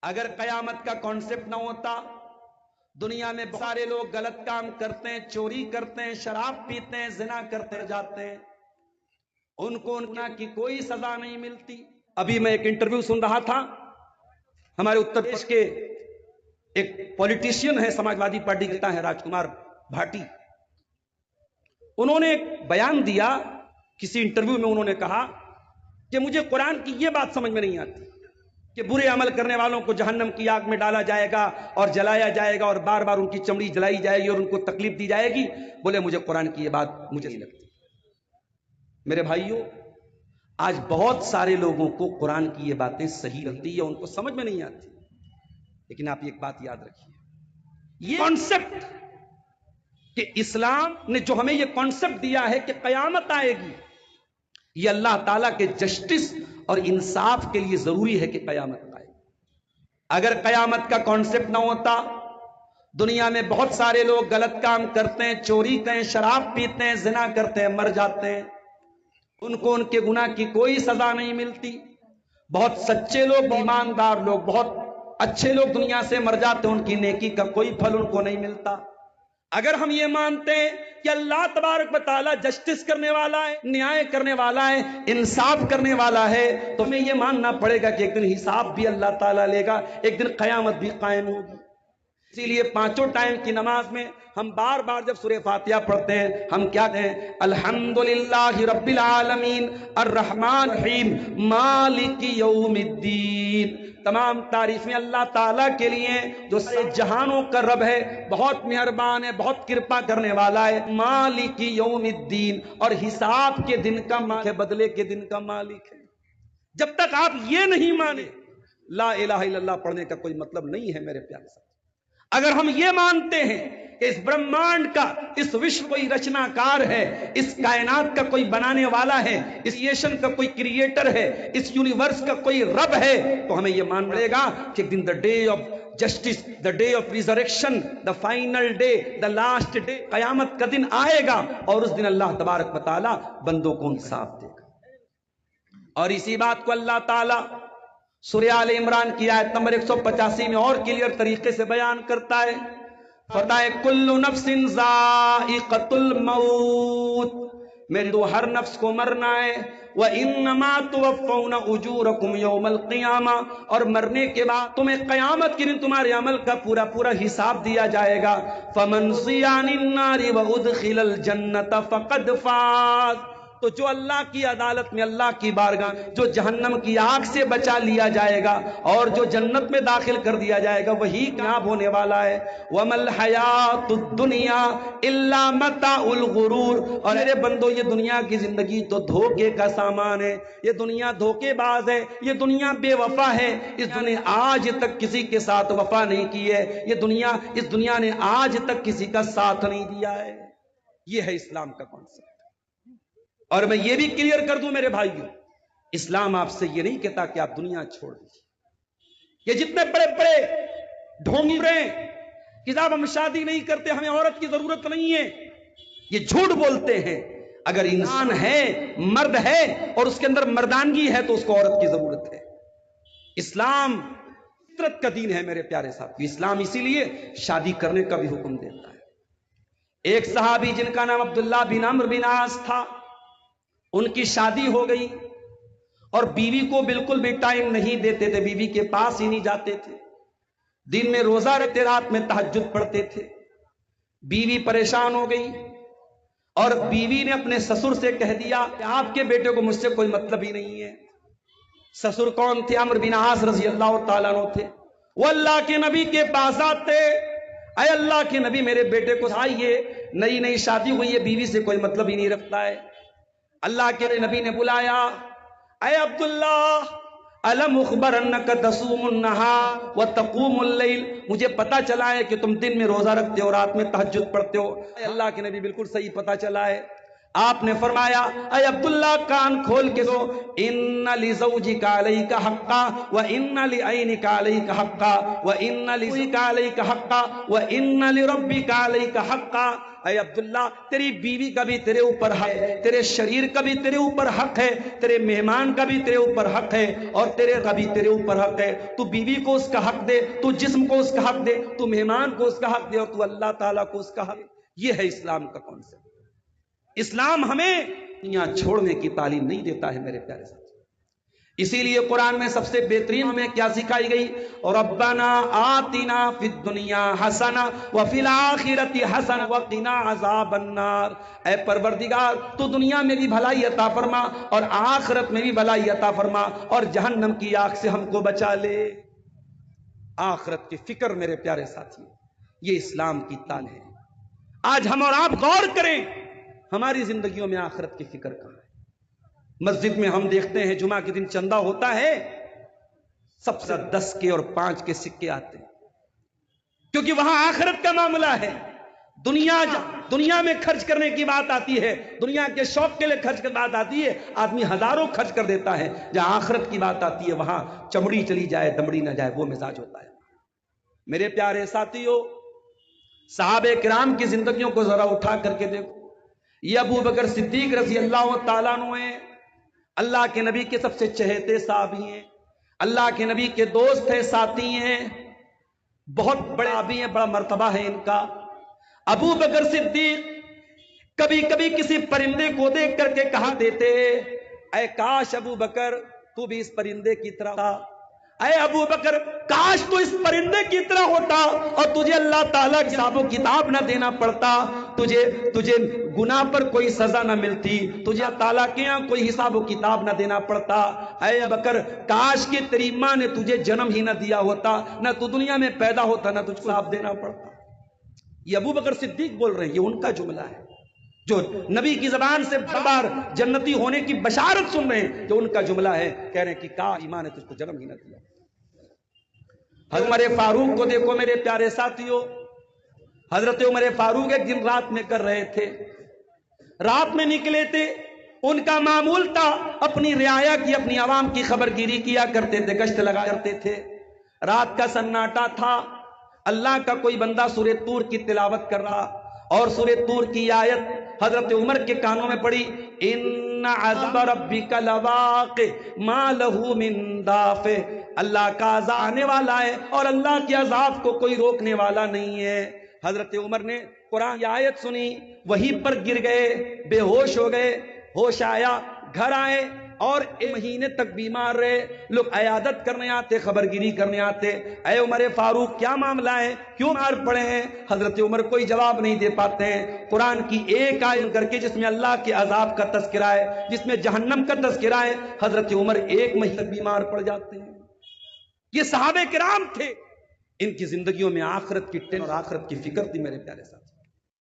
اگر قیامت کا کانسیپٹ نہ ہوتا، دنیا میں سارے لوگ غلط کام کرتے ہیں، چوری کرتے ہیں، شراب پیتے ہیں، زنا کرتے جاتے ہیں، ان کو گناہ کی کوئی سزا نہیں ملتی۔ ابھی میں ایک انٹرویو سن رہا تھا، ہمارے اتر پردیش کے ایک پولیٹیشین ہے، سماج وادی پارٹی کے ہے، راج کمار بھاٹی، انہوں نے ایک بیان دیا کسی انٹرویو میں، انہوں نے کہا کہ مجھے قرآن کی یہ بات سمجھ میں نہیں آتی کہ برے عمل کرنے والوں کو جہنم کی آگ میں ڈالا جائے گا اور جلایا جائے گا اور بار بار ان کی چمڑی جلائی جائے گی اور ان کو تکلیف دی جائے گی۔ بولے مجھے قرآن کی یہ بات مجھے نہیں لگتی۔ میرے بھائیوں، آج بہت سارے لوگوں کو قرآن کی یہ باتیں صحیح لگتی ہے، ان کو سمجھ میں نہیں آتی، لیکن آپ ایک بات یاد رکھیے، یہ کانسیپٹ کہ اسلام نے جو ہمیں یہ کانسیپٹ دیا ہے کہ قیامت آئے گی، یہ اللہ تعالیٰ کے جسٹس اور انصاف کے لیے ضروری ہے کہ قیامت آئے۔ اگر قیامت کا کانسیپٹ نہ ہوتا، دنیا میں بہت سارے لوگ غلط کام کرتے ہیں، چوری کرتے ہیں، شراب پیتے ہیں، زنا کرتے ہیں، مر جاتے ہیں، ان کو ان کے گناہ کی کوئی سزا نہیں ملتی۔ بہت سچے لوگ، ایماندار لوگ، بہت اچھے لوگ دنیا سے مر جاتے ہیں، ان کی نیکی کا کوئی پھل ان کو نہیں ملتا۔ اگر ہم یہ مانتے ہیں کہ اللہ تبارک و تعالیٰ جسٹس کرنے والا ہے، نیائے کرنے والا ہے، انصاف کرنے والا ہے، تو ہمیں یہ ماننا پڑے گا کہ ایک دن حساب بھی اللہ تعالیٰ لے گا، ایک دن قیامت بھی قائم ہوگی۔ اسی لیے پانچوں ٹائم کی نماز میں ہم بار بار جب سورہ فاتحہ پڑھتے ہیں، ہم کیا کہیں؟ الحمدللہ رب العالمین الرحمن الرحیم مالک یوم الدین۔ تمام تعریفیں اللہ تعالیٰ کے لیے جو جہانوں کا رب ہے، بہت مہربان ہے، بہت کرپا کرنے والا ہے، مالک یوم الدین، اور حساب کے دن کا مالک ہے، بدلے کے دن کا مالک ہے۔ جب تک آپ یہ نہیں مانے، لا الہ الا اللہ پڑھنے کا کوئی مطلب نہیں ہے میرے پیارے ساتھ۔ اگر ہم یہ مانتے ہیں کہ اس برہمانڈ کا، اس وشو کوئی رچنا کار ہے، اس کائنات کا کوئی بنانے والا ہے، اس ایشن کا کوئی کریٹر ہے، اس یونیورس کا کوئی رب ہے، تو ہمیں یہ مان پڑے گا کہ ایک دن the day of justice, the day of resurrection, the final day, the last day, قیامت کا دن آئے گا، اور اس دن اللہ تبارک و تعالی بندوں کو انصاف دے گا۔ اور اسی بات کو اللہ تعالی سورہ آل عمران کی آیت نمبر 185 میں اور کلیئر طریقے سے بیان کرتا ہے، فرماتا ہے کل نفس ذائقۃ الموت، میرے دو ہر نفس کو مرنا ہے، وَإِنَّمَا تُوَفَّوْنَ أُجُورَكُمْ يَوْمَ الْقِيَامَةِ، اور مرنے کے بعد تمہیں قیامت کے دن تمہارے عمل کا پورا پورا حساب دیا جائے گا۔ فَمَنْ زُحْزِحَ عَنِ النَّارِ وَأُدْخِلَ الْجَنَّةَ فَقَدْ فَازَ، تو جو اللہ کی عدالت میں، اللہ کی بارگاہ، جو جہنم کی آگ سے بچا لیا جائے گا اور جو جنت میں داخل کر دیا جائے گا، وہی کامیاب ہونے والا ہے۔ وَمَا الْحَيَاةُ الدُّنْيَا إِلَّا مَتَاعُ الْغُرُورِ، اور میرے بندو یہ دنیا کی زندگی تو دھوکے کا سامان ہے، یہ دنیا دھوکے باز ہے، یہ دنیا بے وفا ہے، اس دنیا آج تک کسی کے ساتھ وفا نہیں کی ہے، اس دنیا نے آج تک کسی کا ساتھ نہیں دیا ہے۔ یہ ہے اسلام کا کانسیپٹ۔ اور میں یہ بھی کلیئر کر دوں میرے بھائیوں، اسلام آپ سے یہ نہیں کہتا کہ آپ دنیا چھوڑ دیجیے۔ یہ جتنے بڑے بڑے ڈھونگ رہے ہیں کہ صاحب ہم شادی نہیں کرتے، ہمیں عورت کی ضرورت نہیں ہے، یہ جھوٹ بولتے ہیں۔ اگر انسان ہے، مرد ہے، اور اس کے اندر مردانگی ہے، تو اس کو عورت کی ضرورت ہے۔ اسلام فطرت کا دین ہے میرے پیارے ساتھی۔ اسلام اسی لیے شادی کرنے کا بھی حکم دیتا ہے۔ ایک صحابی جن کا نام عبداللہ بن عمرو بن عاص تھا، ان کی شادی ہو گئی اور بیوی کو بالکل بھی ٹائم نہیں دیتے تھے، بیوی کے پاس ہی نہیں جاتے تھے، دن میں روزہ رکھتے، رات میں تہجد پڑھتے تھے۔ بیوی پریشان ہو گئی اور بیوی نے اپنے سسر سے کہہ دیا کہ آپ کے بیٹے کو مجھ سے کوئی مطلب ہی نہیں ہے۔ سسر کون تھے؟ عمرو بن عاص رضی اللہ تعالیٰ عنہ تھے۔ وہ اللہ کے نبی کے پاس آتے، اے اللہ کے نبی میرے بیٹے کو آئیے، نئی نئی شادی ہوئی ہے، بیوی سے کوئی مطلب ہی نہیں رکھتا ہے۔ اللہ کے نبی نے بلایا، اے عبداللہ الم اخبرنک تصوم النہار وتقوم اللیل، مجھے پتا چلا ہے کہ تم دن میں روزہ رکھتے ہو، رات میں تہجد پڑھتے ہو۔ اے اللہ کے نبی بالکل صحیح پتا چلا ہے۔ آپ نے فرمایا اے عبداللہ کان کھول کے دو، ان لزوجک علیک حقا وان لعینک علیک حقا وان لزوجک علیک حقا وان لربک علیک حقا۔ اے عبداللہ تیری بیوی کا بھی تیرے اوپر حق ہے، تیرے شریر کا بھی تیرے اوپر حق ہے، تیرے مہمان کا بھی تیرے اوپر حق ہے، اور تیرے کا بھی تیرے اوپر حق ہے۔ تو بیوی کو اس کا حق دے، تو جسم کو اس کا حق دے، تو مہمان کو اس کا حق دے، اور تو اللہ تعالیٰ کو اس کا حق۔ یہ ہے اسلام کا کانسیپٹ۔ اسلام ہمیں دنیا چھوڑنے کی تعلیم نہیں دیتا ہے میرے پیارے ساتھ۔ اسی لیے قرآن میں سب سے بہترین ہمیں کیا سکھائی گئی؟ ربنا آتنا فی الدنیا حسنہ وفی الآخرۃ حسنہ وقنا عذاب النار۔ اے پروردگار تو دنیا میں بھی بھلائی عطا فرما اور آخرت میں بھی بھلائی عطا فرما، اور جہنم کی آگ سے ہم کو بچا لے۔ آخرت کی فکر میرے پیارے ساتھی، یہ اسلام کی تعلیم ہے۔ آج ہم اور آپ غور کریں، ہماری زندگیوں میں آخرت کی فکر کہاں ہے؟ مسجد میں ہم دیکھتے ہیں جمعہ کے دن چندہ ہوتا ہے، سب سے 10 کے اور 5 کے سکے آتے ہیں، کیونکہ وہاں آخرت کا معاملہ ہے۔ دنیا میں خرچ کرنے کی بات آتی ہے، دنیا کے شوق کے لیے خرچ کی بات آتی ہے، آدمی ہزاروں خرچ کر دیتا ہے۔ جہاں آخرت کی بات آتی ہے وہاں چمڑی چلی جائے دمڑی نہ جائے، وہ مزاج ہوتا ہے۔ میرے پیارے ساتھیو، صحابہ کرام کی زندگیوں کو ذرا اٹھا کر کے دیکھو۔ یہ ابو بکر صدیق رضی اللہ تعالیٰ عنہ ہیں، اللہ کے نبی کے سب سے چہیتے صحابی ہیں، اللہ کے نبی کے دوست ہیں، ساتھی ہیں، بہت بڑے صحابی ہیں، بڑا مرتبہ ہے ان کا۔ ابو بکر صدیق کبھی کبھی کسی پرندے کو دیکھ کر کے کہا دیتے، اے کاش ابو بکر تو بھی اس پرندے کی طرح تھا، اے ابو بکر کاش تو اس پرندے کی طرح ہوتا اور تجھے اللہ تعالیٰ کی حساب و کتاب نہ دینا پڑتا، تجھے گناہ پر کوئی سزا نہ ملتی، تجھے تعالیٰ کے یہاں کوئی حساب و کتاب نہ دینا پڑتا۔ اے ابو بکر کاش کہ تیری ماں نے تجھے جنم ہی نہ دیا ہوتا، نہ تو دنیا میں پیدا ہوتا، نہ تجھ کو حساب دینا پڑتا۔ یہ ابو بکر صدیق بول رہے ہیں، یہ ان کا جملہ ہے جو نبی کی زبان سے بار بار جنتی ہونے کی بشارت سن رہے ہیں، جو ان کا جملہ ہے، کہہ رہے ہیں کہ کاش ایمان نے تجھ کو جنم ہی نہ دیا۔ حضرت عمر فاروق کو دیکھو میرے پیارے ساتھیوں، حضرت عمر فاروق ایک دن رات میں کر رہے تھے، رات میں نکلے تھے، ان کا معمول تھا اپنی رعایا کی، اپنی عوام کی خبر گیری کیا کرتے تھے، گشت لگا کرتے تھے۔ رات کا سناٹا تھا، اللہ کا کوئی بندہ سورہ طور کی تلاوت کر رہا، اور سورہ طور کی آیت حضرت عمر کے کانوں میں پڑی، ان عذاب ربک لواقع ما لہ من دافع، اللہ کا عذاب آنے والا ہے اور اللہ کے عذاب کو کوئی روکنے والا نہیں ہے۔ حضرت عمر نے قرآن کی آیت سنی، وہیں پر گر گئے، بے ہوش ہو گئے، ہوش آیا، گھر آئے اور ایک مہینے تک بیمار رہے۔ لوگ عیادت کرنے آتے، خبر گیری کرنے آتے، اے عمر فاروق کیا معاملہ ہے، کیوں مار پڑے ہیں؟ حضرت عمر کوئی جواب نہیں دے پاتے ہیں۔ قرآن کی ایک آیت کر کے جس میں اللہ کے عذاب کا تذکرہ ہے، جس میں جہنم کا تذکرہ ہے، حضرت عمر ایک مہینے تک بیمار پڑ جاتے ہیں۔ یہ صحابہ کرام تھے، ان کی زندگیوں میں آخرت کی ٹین اور آخرت کی فکر تھی میرے پیارے صاحب۔